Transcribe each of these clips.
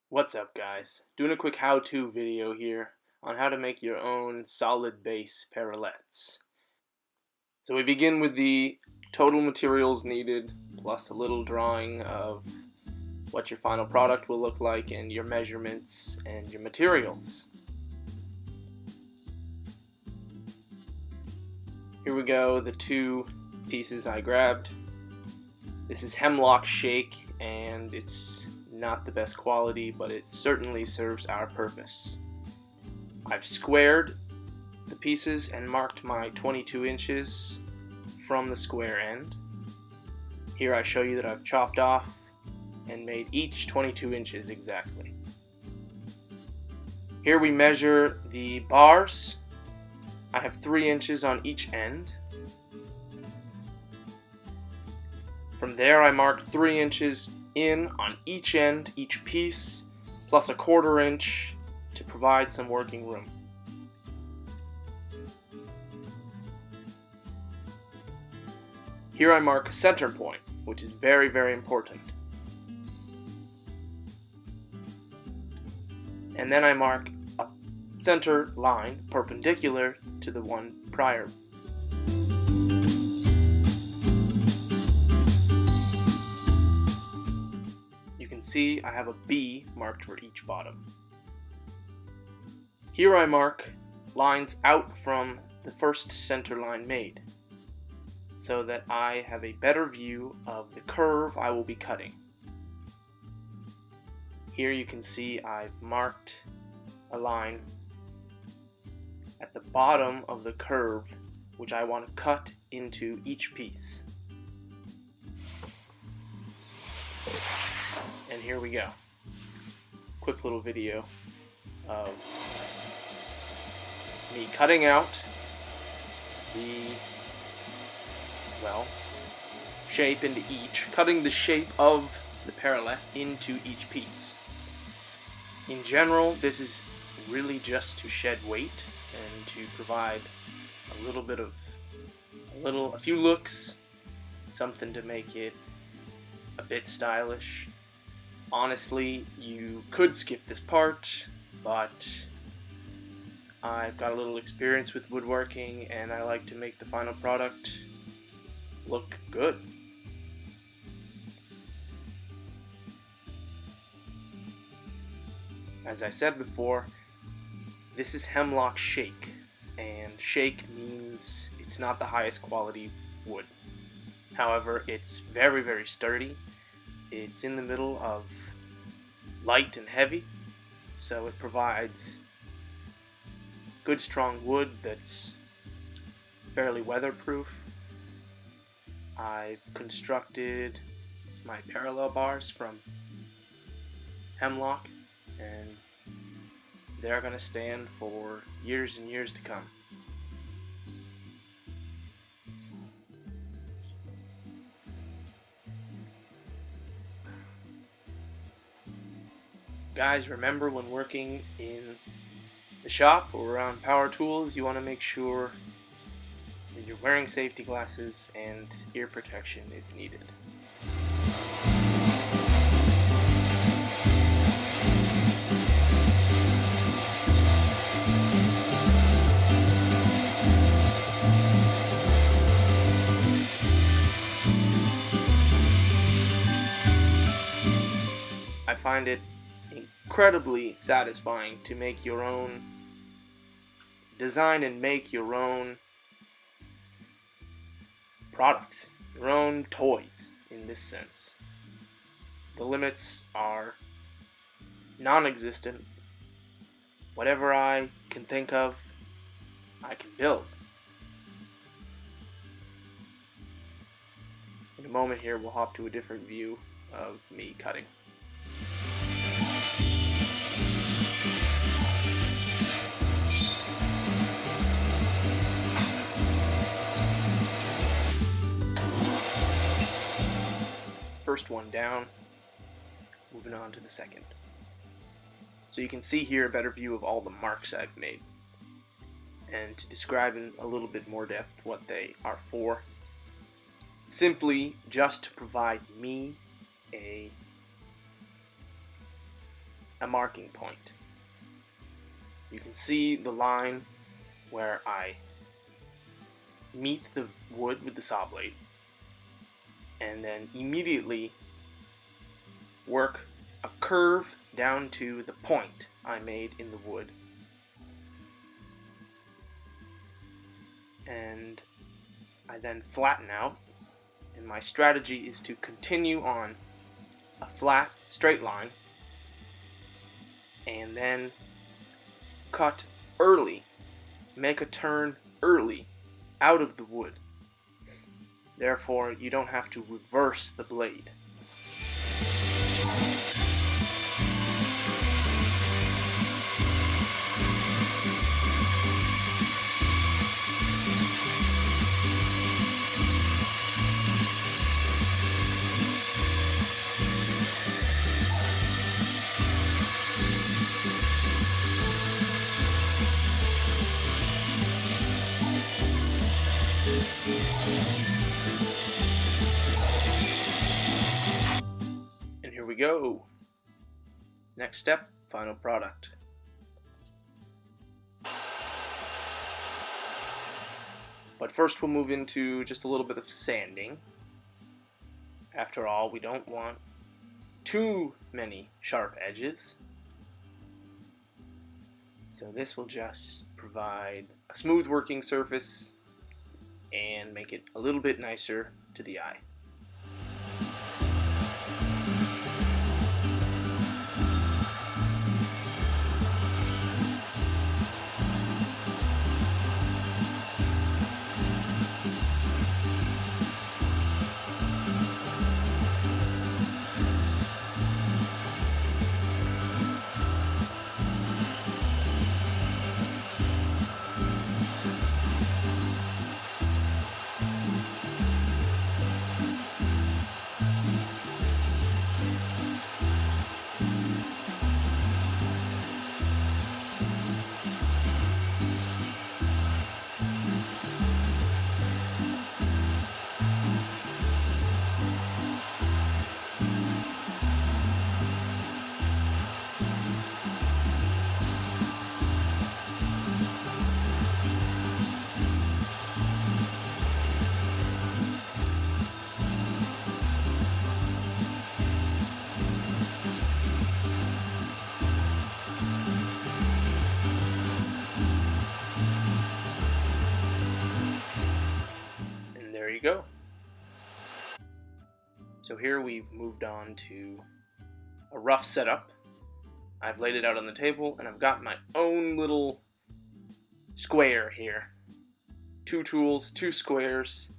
What's up, guys? Doing a quick how-to video here on how to make your own solid base parallettes. So we begin with the total materials needed plus a little drawing of what your final product will look like and your measurements and your materials. Here we go, the two pieces I grabbed. This is hemlock shake, and it's not the best quality, but it certainly serves our purpose. I've squared the pieces and marked my 22 inches from the square end. Here I show you that I've chopped off and made each 22 inches exactly. Here we measure the bars. I have 3 inches on each end. From there I mark 3 inches in on each end, each piece, plus a 1/4 inch to provide some working room. Here I mark a center point, which is very, very important. And then I mark a center line perpendicular to the one prior. You can see I have a B marked for each bottom. Here I mark lines out from the first center line made, so that I have a better view of the curve I will be cutting. Here you can see I've marked a line at the bottom of the curve which I want to cut into each piece. And here we go. Quick little video of me cutting out the shape into each, cutting the shape of the parallette into each piece. In general, this is really just to shed weight and to provide a few looks, something to make it a bit stylish. Honestly, you could skip this part, but I've got a little experience with woodworking and I like to make the final product look good. As I said before, this is hemlock shake, and shake means it's not the highest quality wood. However, it's very, very sturdy. It's in the middle of light and heavy, so it provides good strong wood that's fairly weatherproof. I've constructed my parallel bars from hemlock, and they're going to stand for years and years to come. Guys, remember, when working in the shop or around power tools, you want to make sure that you're wearing safety glasses and ear protection if needed. I find it incredibly satisfying to make your own design and make your own products, your own toys in this sense. The limits are non-existent. Whatever I can think of, I can build. In a moment here, we'll hop to a different view of me cutting. First one down, moving on to the second. So you can see here a better view of all the marks I've made. And to describe in a little bit more depth what they are for, simply just to provide me a a marking point. You can see the line where I meet the wood with the saw blade, and then immediately work a curve down to the point I made in the wood. And I then flatten out, and my strategy is to continue on a flat, straight line, and then cut early, make a turn early out of the wood. Therefore, you don't have to reverse the blade. And here we go. Next step, final product. But first we'll move into just a little bit of sanding. After all, we don't want too many sharp edges. So this will just provide a smooth working surface and make it a little bit nicer to the eye. There you go. So here we've moved on to a rough setup. I've laid it out on the table and I've got my own little square here. 2 tools, 2 squares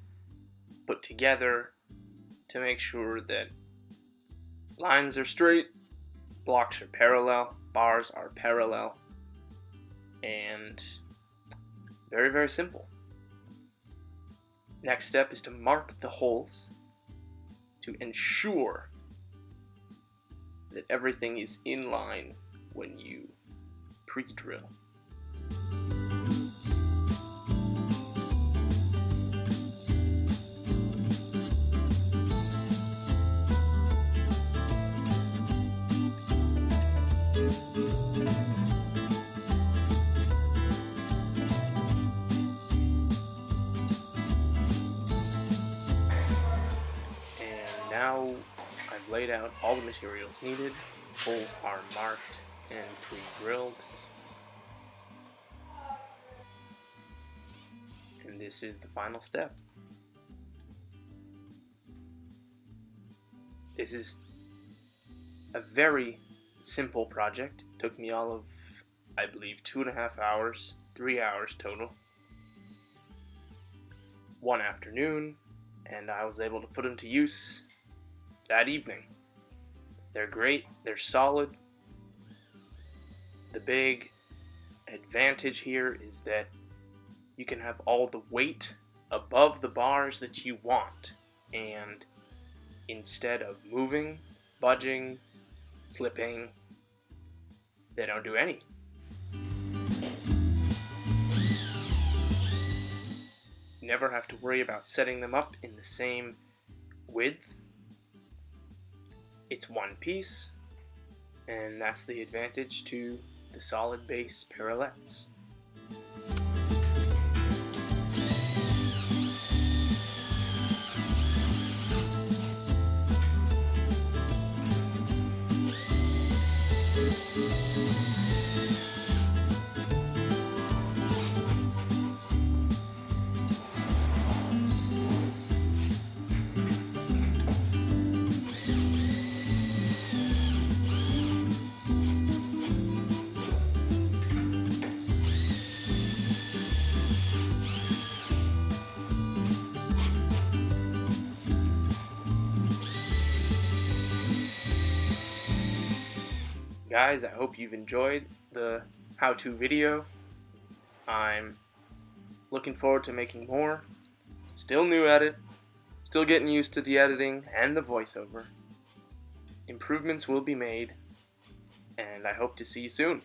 put together to make sure that lines are straight, blocks are parallel, bars are parallel, and very, very simple. Next step is to mark the holes to ensure that everything is in line when you pre-drill. Now I've laid out all the materials needed, holes are marked and pre-drilled, and this is the final step. This is a very simple project. It took me all of, I believe, 2.5 hours, 3 hours total. One afternoon, and I was able to put them to use that evening. They're great, they're solid. The big advantage here is that you can have all the weight above the bars that you want, and instead of moving, budging, slipping, they don't do any. You never have to worry about setting them up in the same width. It's one piece, And that's the advantage to the solid bass parallettes. Guys, I hope you've enjoyed the how-to video. I'm looking forward to making more. Still new at it, still getting used to the editing and the voiceover. Improvements will be made, and I hope to see you soon.